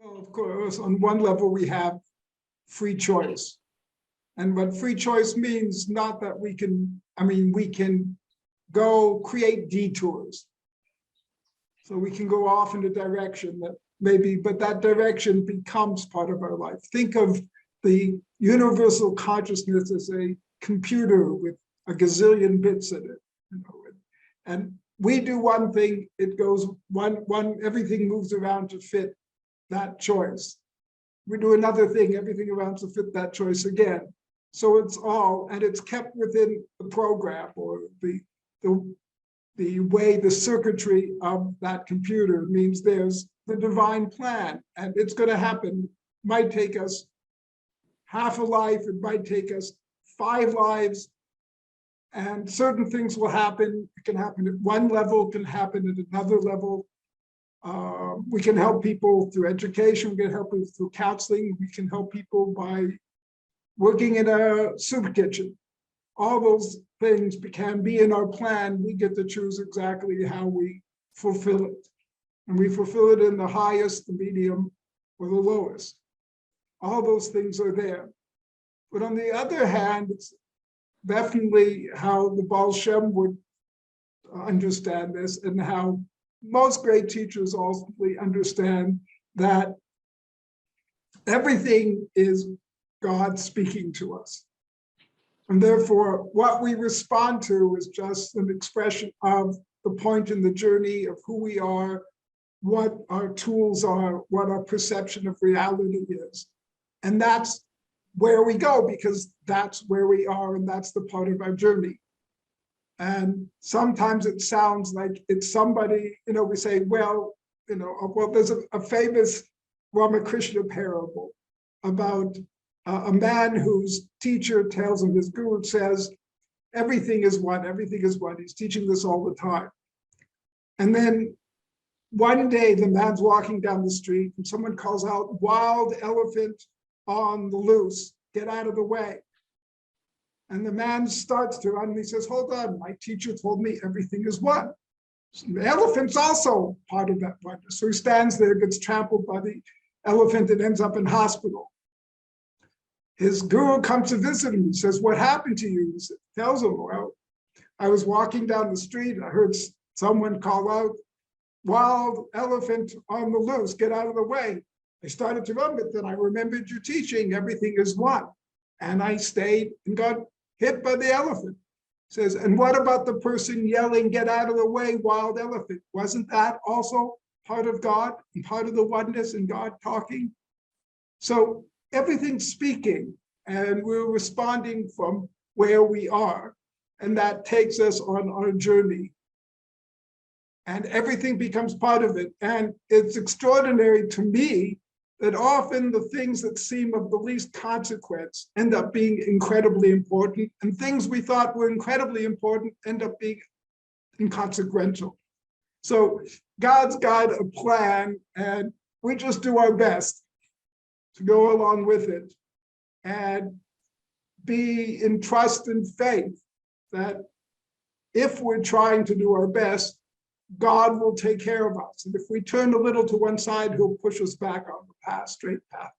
Well, of course, on one level, we have free choice. And what free choice means, not that we can, we can go create detours. So we can go off in a direction that maybe, but that direction becomes part of our life. Think of the universal consciousness as a computer with a gazillion bits in it, and we do one thing, it goes everything moves around to fit that choice. We do another thing, everything around to fit that choice again. So it's all, and it's kept within the program or the way the circuitry of that computer means there's the divine plan, and it's going to happen. Might take us half a life, it might take us 5 lives, and certain things will happen. It can happen at one level, can happen at another level. We can help people through education, we can help people through counseling, we can help people by working in a soup kitchen. All those things can be in our plan. We get to choose exactly how we fulfill it. And we fulfill it in the highest, the medium, or the lowest. All those things are there. But on the other hand, it's definitely how the Baal Shem would understand this, and how most great teachers ultimately understand that everything is God speaking to us. And therefore, what we respond to is just an expression of the point in the journey of who we are, what our tools are, what our perception of reality is. And that's where we go, because that's where we are, and that's the part of our journey. And sometimes it sounds like it's somebody, we say, well, there's a famous Ramakrishna parable about a man whose teacher tells him, his guru says, everything is one, everything is one. He's teaching this all the time. And then one day the man's walking down the street and someone calls out, wild elephant on the loose, get out of the way. And the man starts to run and he says, hold on, my teacher told me everything is one. So the elephant's also part of that oneness. So he stands there, gets trampled by the elephant and ends up in hospital. His guru comes to visit him. He says, what happened to you? He tells him, well, I was walking down the street. I heard someone call out, wild elephant on the loose, get out of the way. I started to run, but then I remembered your teaching, everything is one. And I stayed and got hit by the elephant. He says, and what about the person yelling, get out of the way, wild elephant? Wasn't that also part of God and part of the oneness and God talking? So everything's speaking, and we're responding from where we are, and that takes us on our journey. And everything becomes part of it. And it's extraordinary to me that often the things that seem of the least consequence end up being incredibly important, and things we thought were incredibly important end up being inconsequential. So God's got a plan, and we just do our best to go along with it and be in trust and faith that if we're trying to do our best, God will take care of us. And if we turn a little to one side, he'll push us back on the path, straight path.